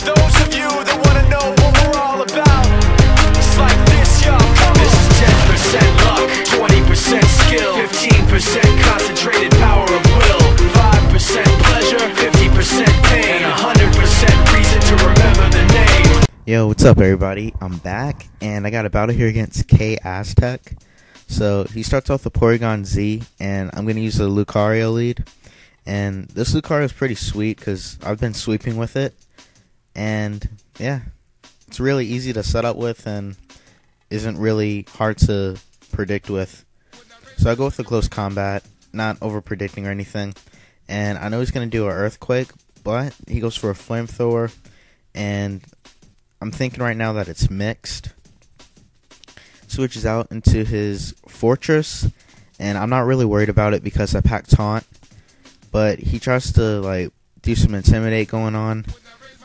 those of you that wanna know what we're all about, it's like this, yo. This is 10% luck, 20% skill, 15% concentrated power of will, 5% pleasure, 50% pain, and 100% reason to remember the name. Yo, what's up everybody? I'm back, and I got a battle here against Kaztec. So, he starts off the Porygon Z, and I'm going to use the Lucario lead. And this Lucario is pretty sweet, because I've been sweeping with it. And, yeah, it's really easy to set up with, and isn't really hard to predict with. So I go with the close combat, not over-predicting or anything. And I know he's going to do an Earthquake, but he goes for a Flamethrower, and I'm thinking right now that it's mixed. Switches out into his Fortress, and I'm not really worried about it because I pack Taunt. But he tries to like do some Intimidate going on,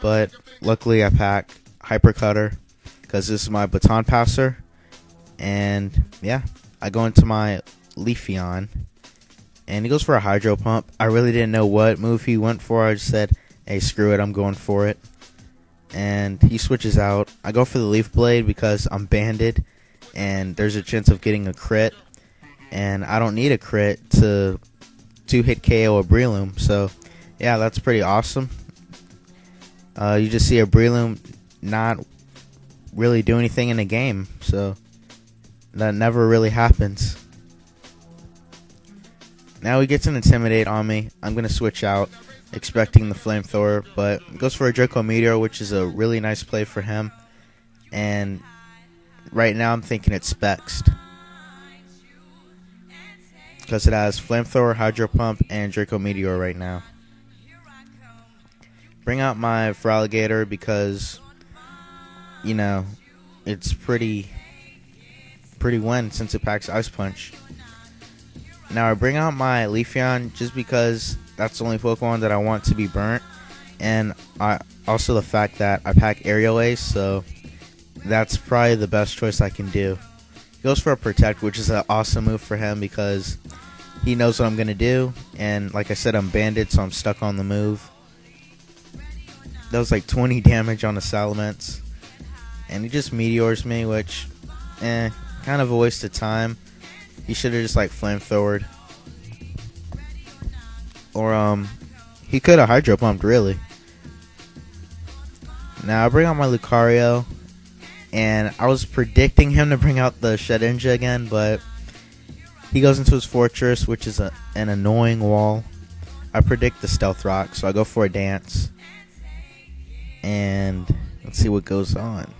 but luckily I pack Hyper Cutter because this is my Baton Passer. And yeah, I go into my Leafeon, and he goes for a Hydro Pump. I really didn't know what move he went for. I just said, hey, screw it, I'm going for it. And he switches out. I go for the Leaf Blade because I'm banded, and there's a chance of getting a crit. And I don't need a crit to 2-hit KO a Breloom. So, yeah, that's pretty awesome. You just see a Breloom not really do anything in the game. So, that never really happens. Now he gets an Intimidate on me. I'm going to switch out, expecting the Flamethrower, but goes for a Draco Meteor, which is a really nice play for him. And right now I'm thinking it's Spexed, because it has Flamethrower, Hydro Pump, and Draco Meteor right now. Bring out my Feraligatr because, you know, it's pretty win since it packs Ice Punch. Now I bring out my Leafeon just because that's the only Pokemon that I want to be burnt, and also the fact that I pack Aerial Ace, so that's probably the best choice I can do. He goes for a Protect, which is an awesome move for him because he knows what I'm going to do, and like I said, I'm banded, so I'm stuck on the move. That was like 20 damage on the Salamence, and he just Meteors me, which, kind of a waste of time. He should have just like Flamethrowered. Or, he could have Hydro Pumped, really. Now, I bring out my Lucario, and I was predicting him to bring out the Shedinja again, but he goes into his Fortress, which is an annoying wall. I predict the Stealth Rock, so I go for a Dance. And let's see what goes on.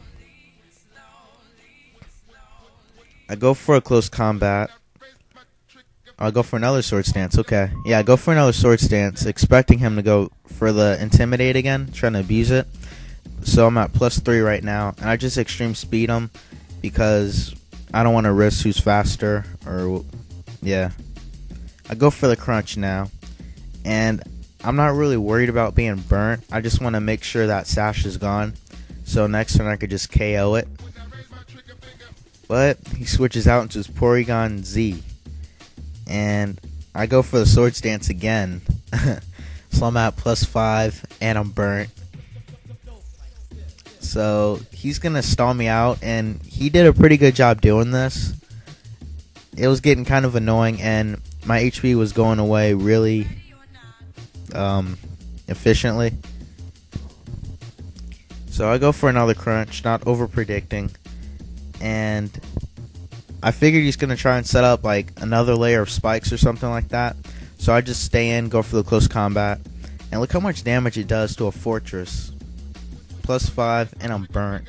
I go for a close combat. I'll go for another Swords Dance. Okay. Yeah, I go for another Swords Dance, expecting him to go for the Intimidate again, trying to abuse it. So I'm at +3 right now, and I just Extreme Speed him because I don't want to risk who's faster, or, yeah. I go for the Crunch now, and I'm not really worried about being burnt. I just want to make sure that Sash is gone, so next turn I could just KO it. But he switches out into his Porygon Z, and I go for the Swords Dance again. So I'm at +5, and I'm burnt. So he's going to stall me out, and he did a pretty good job doing this. It was getting kind of annoying, and my HP was going away really efficiently. So I go for another Crunch, not over predicting. And I figured he's going to try and set up like another layer of spikes or something like that. So I just stay in, go for the close combat. And look how much damage it does to a Fortress. +5, and I'm burnt.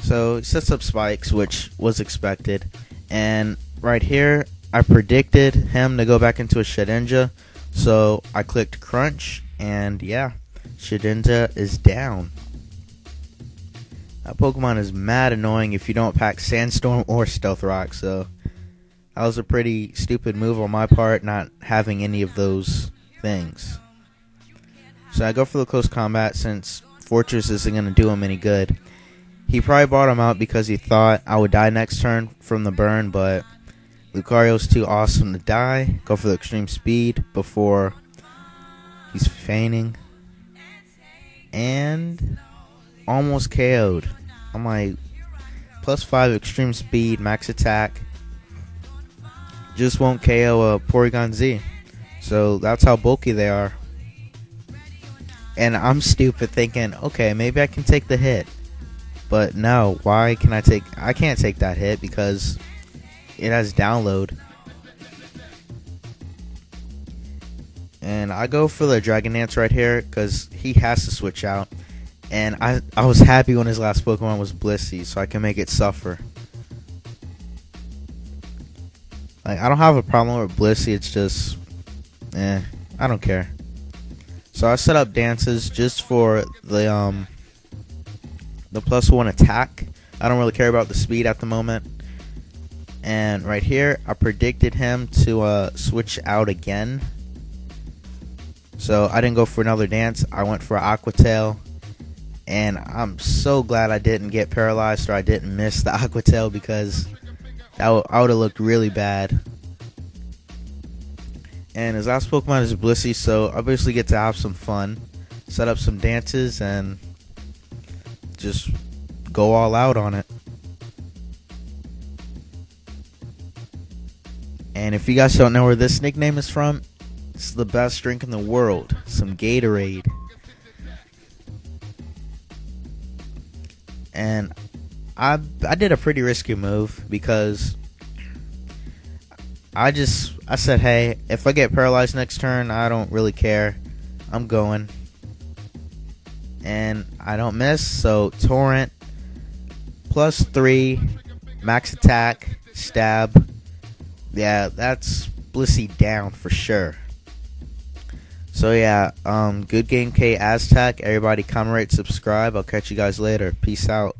So he sets up spikes, which was expected. And right here, I predicted him to go back into a Shedinja. So I clicked Crunch, and yeah, Shedinja is down. That Pokemon is mad annoying if you don't pack Sandstorm or Stealth Rock, so that was a pretty stupid move on my part, not having any of those things. So I go for the close combat since Fortress isn't going to do him any good. He probably bought him out because he thought I would die next turn from the burn, but Lucario's too awesome to die. Go for the Extreme Speed before he's feigning. and almost KO'd. I'm like, +5 extreme speed, max attack. Just won't KO a Porygon Z. So that's how bulky they are. And I'm stupid thinking, okay, maybe I can take the hit. But no, I can't take that hit because it has download. And I go for the Dragon Dance right here because he has to switch out. And I was happy when his last Pokemon was Blissey, so I can make it suffer. Like, I don't have a problem with Blissey, it's just, I don't care. So I set up dances just for the +1 attack. I don't really care about the speed at the moment. And right here, I predicted him to switch out again. So I didn't go for another dance. I went for Aqua Tail. And I'm so glad I didn't get paralyzed or I didn't miss the Aqua Tail because I would have looked really bad. And his last Pokemon is Blissey, so I basically get to have some fun, set up some dances, and just go all out on it. And if you guys don't know where this nickname is from, it's the best drink in the world, some Gatorade. And I did a pretty risky move because I said, hey, if I get paralyzed next turn, I don't really care. I'm going. And I don't miss, so Torrent, +3, max attack, stab. Yeah, that's Blissey down for sure. So yeah, good game, Kaztec. Everybody comment, rate, subscribe. I'll catch you guys later. Peace out.